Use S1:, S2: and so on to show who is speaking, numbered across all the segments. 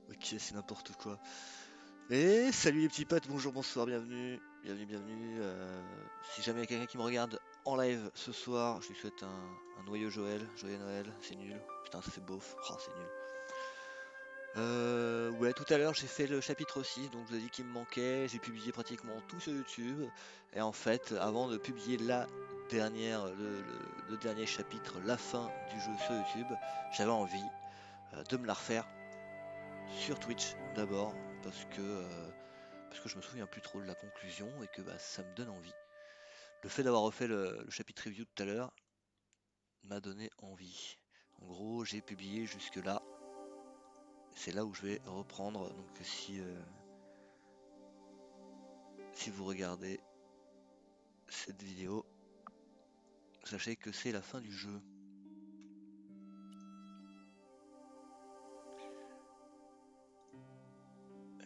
S1: Ok, c'est n'importe quoi. Et salut les petits potes, bonjour, bonsoir, bienvenue, bienvenue. Si jamais il y a quelqu'un qui me regarde en live ce soir, je lui souhaite un noyeux Joël, joyeux Noël, c'est nul. Putain, ça fait beauf, oh, c'est nul. Ouais, tout à l'heure j'ai fait le chapitre 6, donc je vous ai dit qu'il me manquait, j'ai publié pratiquement tout sur YouTube. Et en fait, avant de publier la dernière, le dernier chapitre, la fin du jeu sur YouTube, j'avais envie de me la refaire sur Twitch d'abord, parce que je me souviens plus trop de la conclusion et que bah, ça me donne envie. Le fait d'avoir refait le chapitre review tout à l'heure m'a donné envie. En gros, j'ai publié jusque là. C'est là où je vais reprendre. Donc si vous regardez cette vidéo, sachez que c'est la fin du jeu.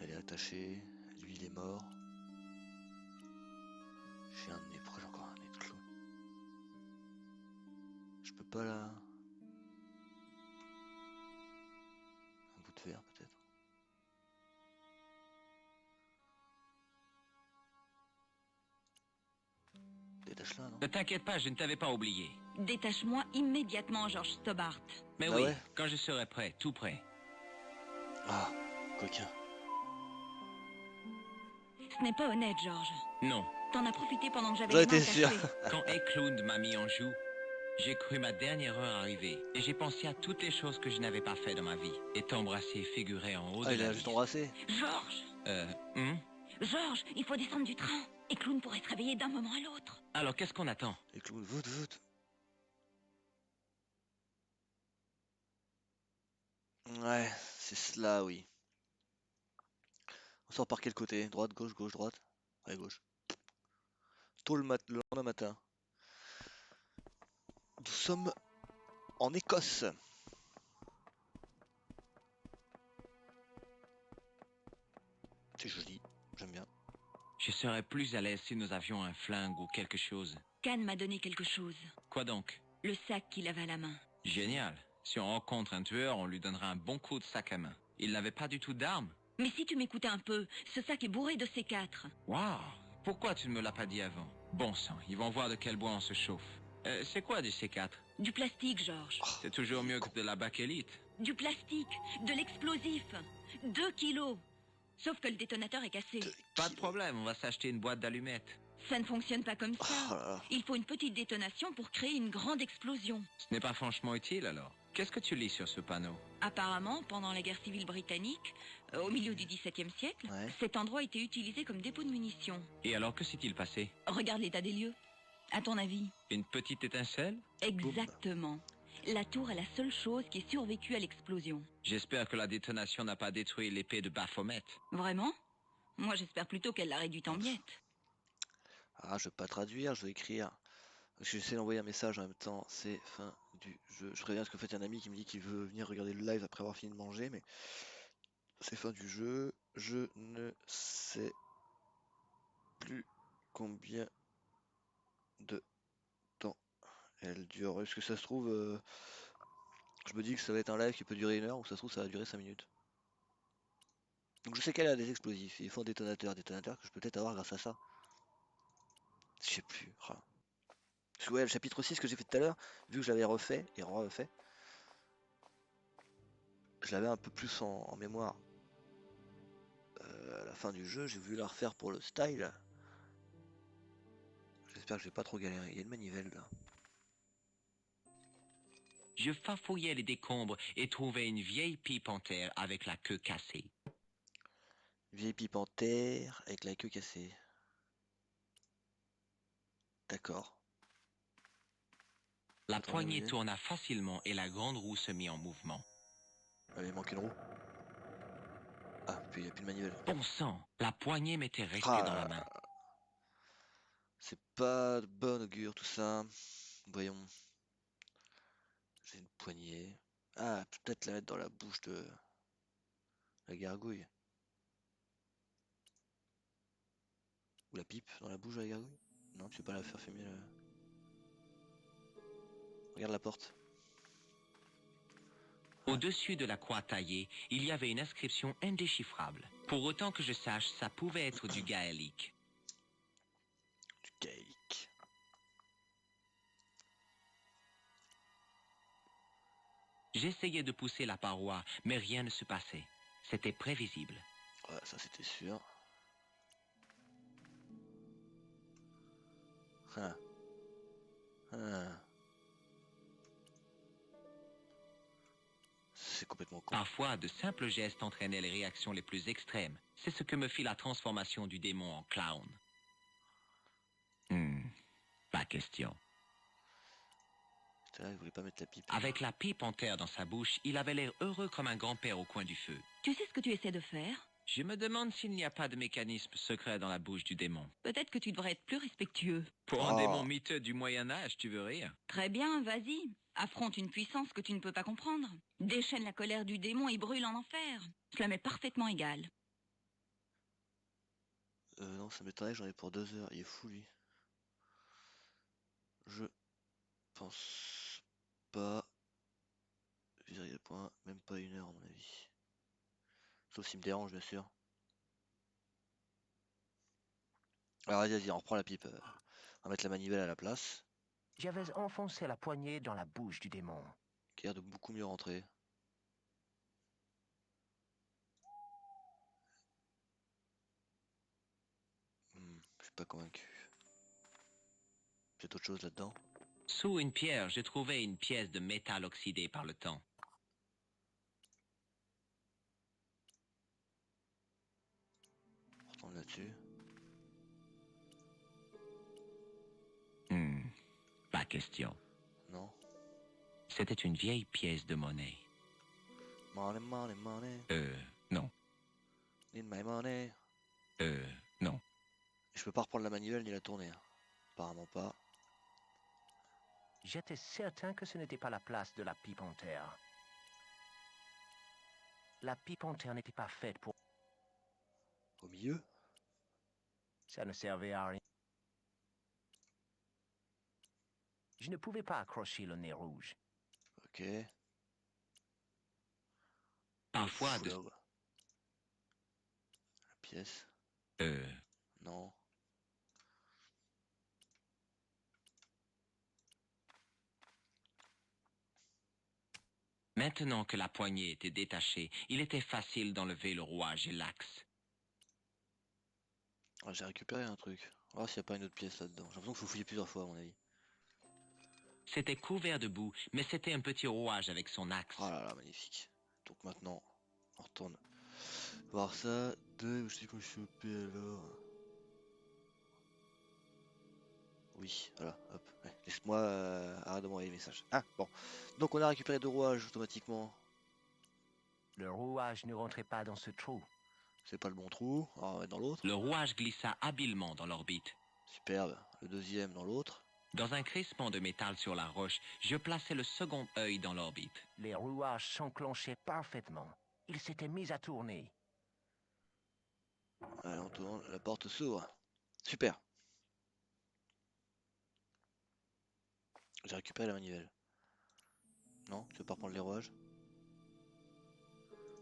S1: Elle est attachée, lui il est mort. J'ai un nez, pourquoi j'ai encore un nez de clown? Je peux pas là. Un bout de verre peut-être. Détache-la, non?
S2: Ne t'inquiète pas, je ne t'avais pas oublié.
S3: Détache-moi immédiatement, George Stobart.
S2: Mais
S1: Ah
S2: oui,
S1: ouais?
S2: quand je serai prêt, tout prêt.
S1: Ah, coquin.
S3: Ce n'est pas honnête, George.
S2: Non,
S3: T'en as profité pendant que j'avais
S1: J'en
S3: les mains
S1: étais sûr.
S3: attachées.
S2: quand Eklund m'a mis en joue, j'ai cru ma dernière heure arriver. Et j'ai pensé à toutes les choses que je n'avais pas fait dans ma vie. Et t'embrasser figurait en haut
S1: Ah,
S2: de
S1: il
S2: la
S1: a juste
S2: liste.
S1: embrassé.
S3: George
S2: Hum?
S3: George, il faut descendre du train. Et Clown pourrait se réveiller d'un moment à l'autre.
S2: Alors qu'est-ce qu'on attend?
S1: Et clown, voûte, voûte. Ouais, c'est cela, oui. On sort par quel côté? Droite, gauche, gauche, droite? Ouais, gauche. Tôt le lendemain matin. Nous sommes en Écosse. C'est joli, j'aime bien.
S2: Je serais plus à l'aise si nous avions un flingue ou quelque chose.
S3: Khan m'a donné quelque chose.
S2: Quoi donc?
S3: Le sac qu'il avait à la main.
S2: Génial. Si on rencontre un tueur, on lui donnera un bon coup de sac à main. Il n'avait pas du tout d'armes.
S3: Mais si tu m'écoutais un peu, ce sac est bourré de C4.
S2: Waouh! Pourquoi tu ne me l'as pas dit avant? Bon sang, ils vont voir de quel bois on se chauffe. C'est quoi du C4?
S3: Du plastique, George.
S2: C'est toujours mieux que de la bakélite.
S3: Du plastique, de l'explosif. 2 kilos. Sauf que le détonateur est cassé.
S2: Pas de problème, on va s'acheter une boîte d'allumettes.
S3: Ça ne fonctionne pas comme
S1: Oh
S3: ça.
S1: là là.
S3: Il faut une petite détonation pour créer une grande explosion.
S2: Ce n'est pas franchement utile alors. Qu'est-ce que tu lis sur ce panneau?
S3: Apparemment, pendant la guerre civile britannique, au milieu du XVIIe siècle,
S1: Ouais.
S3: cet endroit était utilisé comme dépôt de munitions.
S2: Et alors que s'est-il passé?
S3: Regarde l'état des lieux. À ton avis?
S2: Une petite étincelle?
S3: Exactement. La tour est la seule chose qui ait survécu à l'explosion.
S2: J'espère que la détonation n'a pas détruit l'épée de Baphomet.
S3: Vraiment? Moi, j'espère plutôt qu'elle l'a réduite en miettes.
S1: Ah, je vais pas traduire, je vais écrire. Parce que j'essaie d'envoyer un message en même temps. C'est fin du jeu. Je préviens parce qu'en fait, il y a un ami qui me dit qu'il veut venir regarder le live après avoir fini de manger, mais c'est fin du jeu. Je ne sais plus combien de temps elle dure. Est-ce que ça se trouve, je me dis que ça va être un live qui peut durer 1 heure ou ça se trouve, ça va durer 5 minutes. Donc je sais qu'elle a des explosifs. Il faut un détonateur. Détonateur que je peux peut-être avoir grâce à ça. Je sais plus. Ah. Parce que ouais, le chapitre 6 que j'ai fait tout à l'heure, vu que je l'avais refait et refait, je l'avais un peu plus en mémoire. À la fin du jeu, j'ai voulu la refaire pour le style. J'espère que je vais pas trop galérer. Il y a une manivelle là.
S2: Je farfouillais les décombres et trouvais une vieille pipe en terre avec la queue cassée.
S1: Vieille pipe en terre avec la queue cassée. D'accord.
S2: La
S1: Attends,
S2: poignée
S1: oui.
S2: tourna facilement et la grande roue se mit en mouvement.
S1: Il manque une roue. Ah, puis il n'y a plus de manivelle.
S2: Bon sang, la poignée m'était restée
S1: Ah,
S2: dans la main.
S1: c'est pas de bon augure tout ça. Voyons. J'ai une poignée. Ah, peut-être la mettre dans la bouche de la gargouille. Ou la pipe dans la bouche de la gargouille. Non, tu veux pas la faire fumer là. Regarde la porte.
S2: Au-dessus de la croix taillée, il y avait une inscription indéchiffrable. Pour autant que je sache, ça pouvait être du gaélique.
S1: Du gaélique.
S2: J'essayais de pousser la paroi, mais rien ne se passait. C'était prévisible.
S1: Ouais, ça c'était sûr. Ah. Ah. C'est complètement con.
S2: Parfois, de simples gestes entraînaient les réactions les plus extrêmes. C'est ce que me fit la transformation du démon en clown. Pas question.
S1: Putain, il voulait pas mettre la pipe.
S2: Avec la pipe en terre dans sa bouche, il avait l'air heureux comme un grand-père au coin du feu.
S3: Tu sais ce que tu essaies de faire?
S2: Je me demande s'il n'y a pas de mécanisme secret dans la bouche du démon.
S3: Peut-être que tu devrais être plus respectueux.
S2: Pour un
S1: Oh.
S2: démon miteux du Moyen-Âge, tu veux rire?
S3: Très bien, vas-y. Affronte une puissance que tu ne peux pas comprendre. Déchaîne la colère du démon et brûle en enfer. Cela m'est parfaitement égal.
S1: Non, ça m'étonnerait, j'en ai pour 2 heures. Il est fou lui. Je pense pas. Virer le point, même pas 1 heure à mon avis. Sauf s'il me dérange, bien sûr. Alors vas-y, on reprend la pipe. On va mettre la manivelle à la place.
S4: J'avais enfoncé la poignée dans la bouche du démon.
S1: Qui a l'air de beaucoup mieux rentrer. Je suis pas convaincu. Peut-être autre chose là-dedans.
S2: Sous une pierre, je trouvais une pièce de métal oxydé par le temps.
S1: On retourne là-dessus.
S2: Pas question.
S1: Non.
S2: C'était une vieille pièce de monnaie.
S1: Money, money, money.
S2: Non.
S1: Need my money.
S2: Non.
S1: Je peux pas reprendre la manivelle ni la tourner. Hein. Apparemment pas.
S4: J'étais certain que ce n'était pas la place de la pipe en terre. La pipe en terre n'était pas faite pour...
S1: Au milieu.
S4: Ça ne servait à rien. Je ne pouvais pas accrocher le nez rouge.
S1: Ok.
S2: Parfois,
S1: Fou,
S2: de...
S1: là, ouais. La pièce. Non.
S2: Maintenant que la poignée était détachée, il était facile d'enlever le rouage et l'axe.
S1: Ah, j'ai récupéré un truc. On va voir s'il n'y a pas une autre pièce là-dedans. J'ai l'impression qu'il faut fouiller plusieurs fois à mon avis.
S2: C'était couvert de boue, mais c'était un petit rouage avec son axe.
S1: Oh là là, magnifique. Donc maintenant, on retourne voir ça. Je sais quoi choper alors. Oui, voilà, hop. Ouais, laisse-moi arrête de m'envoyer les messages. Ah, bon. Donc on a récupéré 2 rouages automatiquement.
S4: Le rouage ne rentrait pas dans ce trou.
S1: C'est pas le bon trou. Alors, on va mettre dans l'autre.
S2: Le rouage glissa habilement dans l'orbite.
S1: Superbe. Le deuxième dans l'autre.
S2: Dans un crissement de métal sur la roche, je plaçais le second œil dans l'orbite.
S4: Les rouages s'enclenchaient parfaitement. Ils s'étaient mis à tourner.
S1: Allez, on tourne. La porte s'ouvre. Super. J'ai récupéré la manivelle. Non, tu veux pas reprendre les rouages?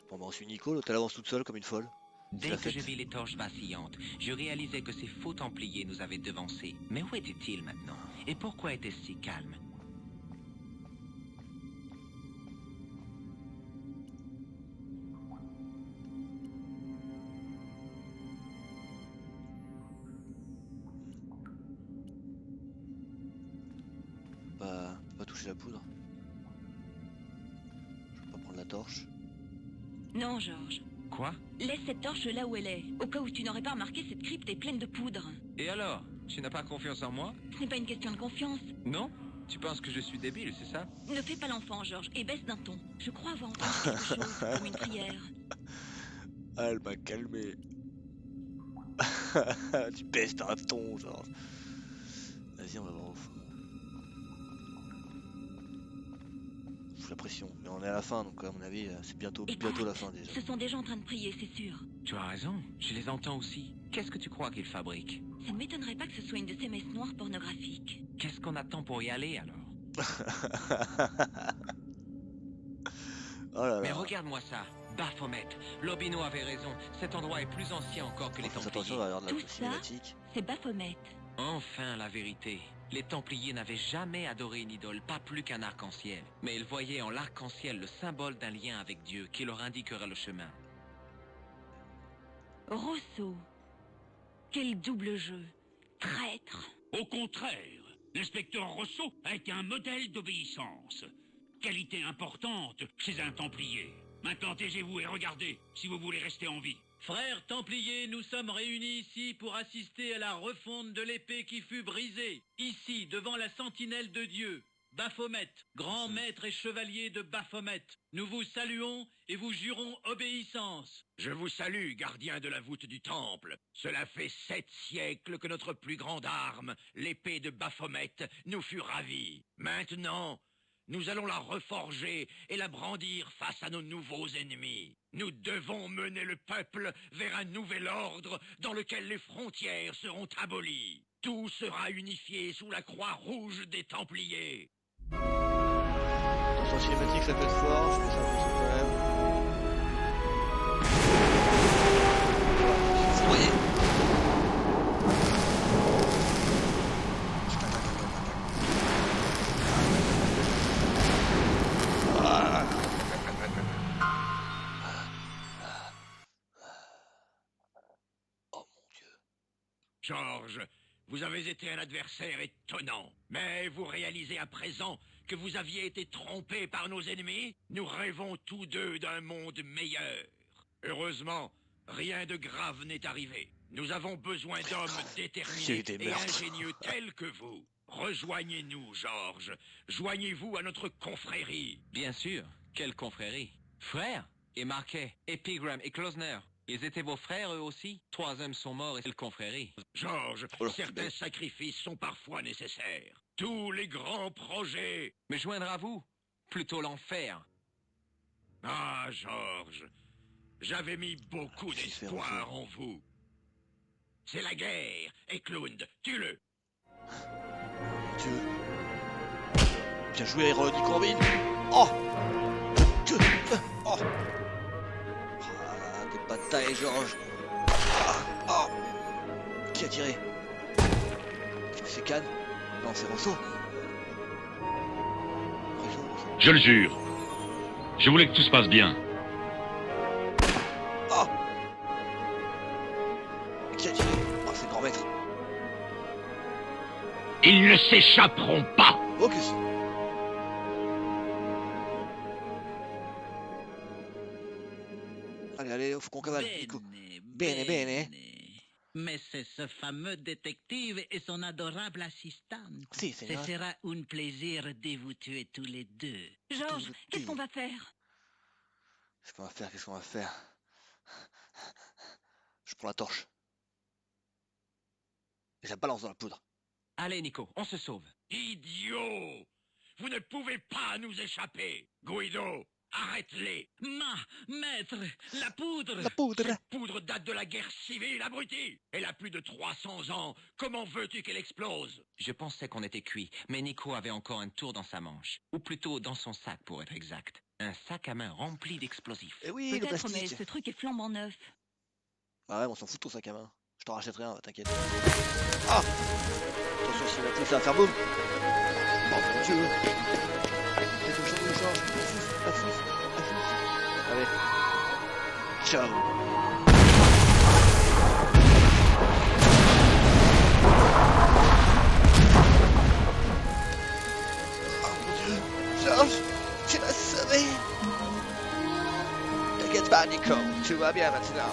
S1: Bon, bah on suit Nico, l'autre elle avance toute seule comme une folle.
S2: Dès
S1: la
S2: que
S1: fête.
S2: je vis les torches vacillantes, je réalisais que ces faux templiers nous avaient devancés. Mais où étaient-ils maintenant? Et pourquoi était-ce si calme?
S1: Pas toucher la poudre. Je peux pas prendre la torche.
S3: Non, Georges.
S2: Quoi?
S3: Laisse cette torche là où elle est. Au cas où tu n'aurais pas remarqué, cette crypte est pleine de poudre.
S2: Et alors? Tu n'as pas confiance en moi?
S3: Ce n'est pas une question de confiance.
S2: Non? Tu penses que je suis débile, c'est ça?
S3: Ne fais pas l'enfant, Georges, et baisse d'un ton. Je crois avoir entendu quelque chose, comme une prière.
S1: Ah, elle m'a calmé. Tu baisses d'un ton, genre. Vas-y, on va voir au fond. Sous la pression. Mais on est à la fin, donc à mon avis, c'est bientôt la fin déjà.
S3: Ce sont des gens en train de prier, c'est sûr.
S2: Tu as raison, je les entends aussi. Qu'est-ce que tu crois qu'ils fabriquent?
S3: Ça ne m'étonnerait pas que ce soit une de ces messes noires pornographiques.
S2: Qu'est-ce qu'on attend pour y aller alors?
S1: Oh là
S2: Mais
S1: là.
S2: regarde-moi ça, Baphomet. Lobino avait raison, cet endroit est plus ancien encore que les
S1: Faites
S2: Templiers.
S1: attention, il va y avoir de
S3: Tout
S1: la
S3: ça
S1: cinématique.
S3: C'est Baphomet.
S2: Enfin la vérité. Les Templiers n'avaient jamais adoré une idole, pas plus qu'un arc-en-ciel. Mais ils voyaient en l'arc-en-ciel le symbole d'un lien avec Dieu qui leur indiquera le chemin.
S3: Rousseau. Quel double jeu. Traître.
S5: Au contraire, l'inspecteur Rousseau a été un modèle d'obéissance. Qualité importante chez un Templier. Maintenant taisez-vous et regardez si vous voulez rester en vie.
S6: Frères Templiers, nous sommes réunis ici pour assister à la refonte de l'épée qui fut brisée. Ici, devant la sentinelle de Dieu, Baphomet, grand maître et chevalier de Baphomet. Nous vous saluons et vous jurons obéissance.
S5: Je vous salue, gardien de la voûte du temple. Cela fait 7 siècles que notre plus grande arme, l'épée de Baphomet, nous fut ravie. Maintenant, nous allons la reforger et la brandir face à nos nouveaux ennemis. Nous devons mener le peuple vers un nouvel ordre dans lequel les frontières seront abolies. Tout sera unifié sous la croix rouge des Templiers.
S1: Attention cinématique, ça peut être fort, je mets ça comme ça quand même. Vous voyez. Oh mon Dieu.
S5: George, vous avez été un adversaire étonnant. Mais vous réalisez à présent que vous aviez été trompé par nos ennemis? Nous rêvons tous deux d'un monde meilleur. Heureusement, rien de grave n'est arrivé. Nous avons besoin d'hommes
S1: Il y a eu
S5: déterminés
S1: des
S5: et
S1: meurtres.
S5: ingénieux tels que vous. Rejoignez-nous, George. Joignez-vous à notre confrérie.
S2: Bien sûr, quelle confrérie. Frères, et Marquet, Epigram et Klosner. Ils étaient vos frères eux aussi? 3 hommes sont morts et c'est le confrérie.
S5: George,
S1: Oh là,
S5: certains sacrifices sont parfois nécessaires. Tous les grands projets.
S2: Me joindre à vous? Plutôt l'enfer.
S5: Ah, George, j'avais mis beaucoup
S1: Fils fait
S5: d'espoir
S1: Rousseau.
S5: en vous. C'est la guerre, Eklund, tue-le.
S1: Mon Dieu. Bien joué, héros du Corbin. Oh que... Oh ah, des batailles, Georges. Ah, oh qui a tiré? C'est Cannes? Non, c'est Rousseau. Rousseau.
S7: Je le jure. Je voulais que tout se passe bien.
S1: Oh qui a tiré? Oh, c'est le grand maître.
S5: Ils ne s'échapperont pas.
S1: Focus. Allez, allez, faut qu'on cavale, Nico. Bene, bene.
S6: Mais c'est ce fameux détective et son adorable assistante.
S1: Si,
S6: Ce
S1: c'est
S6: sera un plaisir de vous tuer tous les deux.
S3: Georges, qu'est-ce qu'on va faire?
S1: Qu'est-ce qu'on va faire? Qu'est-ce qu'on va faire? Je prends la torche. Et je la balance dans la poudre.
S2: Allez Nico, on se sauve.
S5: Idiot! Vous ne pouvez pas nous échapper. Guido, arrête-les.
S6: Maître, la poudre.
S1: La poudre!
S5: Cette poudre date de la guerre civile, abruti. Elle a plus de 300 ans. Comment veux-tu qu'elle explose?
S2: Je pensais qu'on était cuit, mais Nico avait encore un tour dans sa manche. Ou plutôt dans son sac pour être exact. Un sac à main rempli d'explosifs.
S1: Eh oui, le
S3: Peut-être, mais
S1: plastique!
S3: ce truc est flambant neuf.
S1: Ah ouais, on s'en fout de ton sac à main. Je t'en rachèterai un, t'inquiète. Ah! Attention, cinématique, ça va faire boum! Oh mon Dieu! C'est tout chaud, change! La fouf! Allez! Ciao! Oh mon Dieu! Georges! Tu l'as sauvé! T'inquiète pas, Nico, tout va bien maintenant.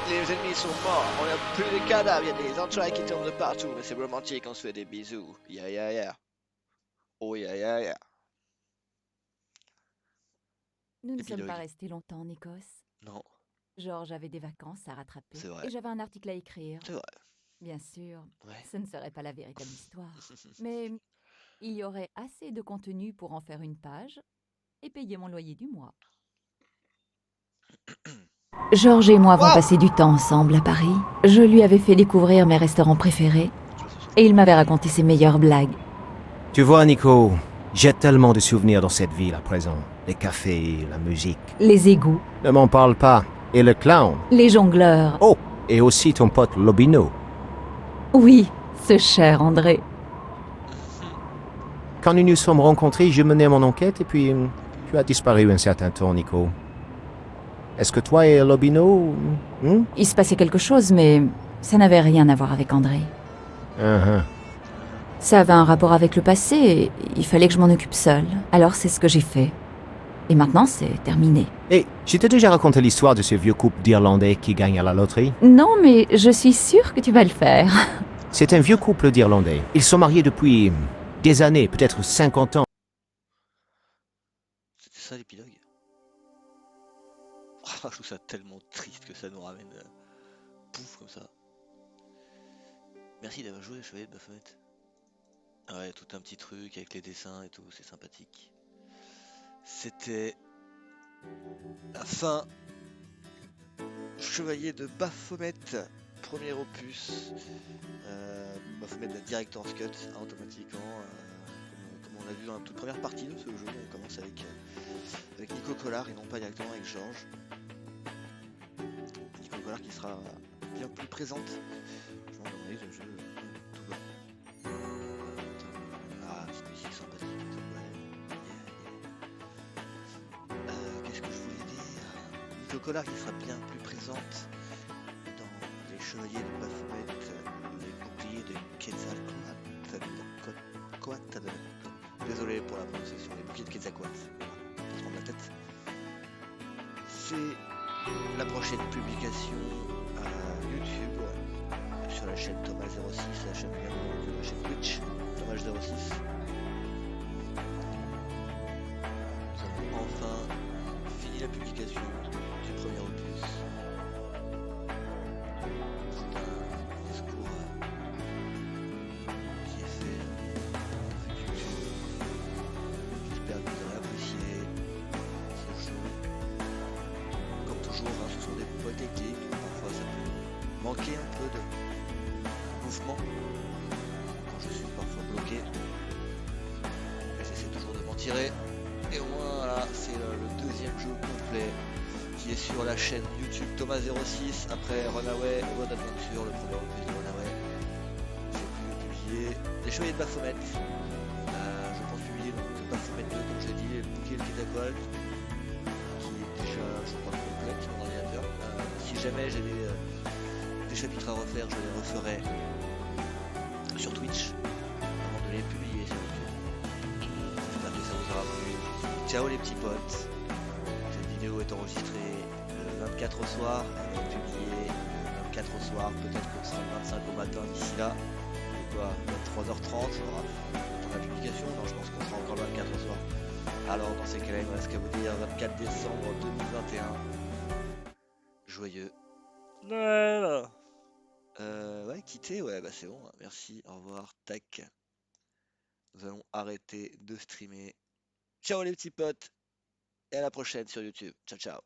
S1: Les ennemis sont morts, on n'a plus de cadavres, il y a des entrailles qui tombent de partout, mais c'est romantique, on se fait des bisous. Yeah, yeah, yeah. Oh, yeah, yeah, yeah.
S8: Nous ne sommes
S1: Épilogue.
S8: pas restés longtemps en Écosse.
S1: Non,
S8: Georges avait des vacances à rattraper.
S1: C'est vrai.
S8: Et j'avais un article à écrire.
S1: c'est vrai.
S8: Bien sûr,
S1: Ouais.
S8: ce ne serait pas la véritable histoire. Mais il y aurait assez de contenu pour en faire une page et payer mon loyer du mois. Georges et moi avons
S1: Wow.
S8: passé du temps ensemble à Paris. Je lui avais fait découvrir mes restaurants préférés et il m'avait raconté ses meilleures blagues.
S9: Tu vois, Nico, j'ai tellement de souvenirs dans cette ville à présent. Les cafés, la musique.
S8: Les égouts,
S9: Ne m'en parle pas. Et le clown.
S8: les jongleurs.
S9: Oh, et aussi ton pote Lobino.
S8: Oui, ce cher André.
S9: Quand nous nous sommes rencontrés, je menais mon enquête et puis tu as disparu un certain temps, Nico. Est-ce que toi et Lobino...
S8: Il se passait quelque chose, mais ça n'avait rien à voir avec André. Ça avait un rapport avec le passé et il fallait que je m'en occupe seule. Alors c'est ce que j'ai fait. Et maintenant, c'est terminé.
S9: Et je t'ai déjà raconté l'histoire de ce vieux couple d'Irlandais qui gagne à la loterie.
S8: Non, mais je suis sûre que tu vas le faire.
S9: C'est un vieux couple d'Irlandais. Ils sont mariés depuis des années, peut-être 50 ans.
S1: C'était ça l'épilogue. Je trouve ça tellement triste que ça nous ramène pouf comme ça. Merci d'avoir joué les Chevaliers de Baphomet. Ouais, tout un petit truc avec les dessins et tout, c'est sympathique. C'était la fin. Chevalier de Baphomet, premier opus. Baphomet de la Director's Cut, automatiquement. Comme on a vu dans la toute première partie de ce jeu, on commence avec Nico Collard et non pas directement avec Georges. Nico Collard qui sera bien plus présente. Je m'en demandais le jeu tout bas. Cette musique sympathique. Qu'est-ce que je voulais dire? Nico Collard qui sera bien plus présente dans les Chevaliers de Baphomet, les boucliers de Quetzalcoatl. Désolé pour la prononciation, les boucliers de Quetzalcoatl. Je prends la tête. C'est la prochaine publication YouTube sur la chaîne Thomas06, la chaîne numéro de la chaîne Twitch, Thomas06. Nous avons enfin fini la publication du premier opus. C'est un discours qui est fait avec YouTube. J'espère que vous aurez apprécié ce jeu. Comme toujours, ce sont des points techniques, parfois ça peut manquer un peu de mouvement quand je suis parfois bloqué. Mais j'essaie toujours de m'en tirer. Et au moins, voilà, c'est le deuxième jeu complet qui est sur la chaîne YouTube Thomas06 après Runaway Road Adventure, le premier opus de Runaway. J'ai pu publier les Chevaliers de Baphomet. Je pense publier donc Baphomet 2, comme je l'ai dit, le bouclier de Quetzalcoatl, qui est déjà, je crois, complet sur mon ordinateur. Si jamais j'ai des chapitres à refaire, je les referai sur Twitch avant de les publier sur YouTube. J'espère que ça vous aura plu. Ciao les petits potes. Cette vidéo est enregistrée le 24 au soir, elle est publiée le 24 au soir, peut-être que ce sera le 25 au matin d'ici là. C'est quoi, 23h30 pour la publication? Non, je pense qu'on sera encore le 24 au soir. Alors dans ces cas-là, il me reste qu'à vous dire 24 décembre 2021. Joyeux Noël. Ouais, quitter, ouais, bah c'est bon, merci, au revoir, tac. Nous allons arrêter de streamer. Ciao les petits potes, et à la prochaine sur YouTube. Ciao, ciao.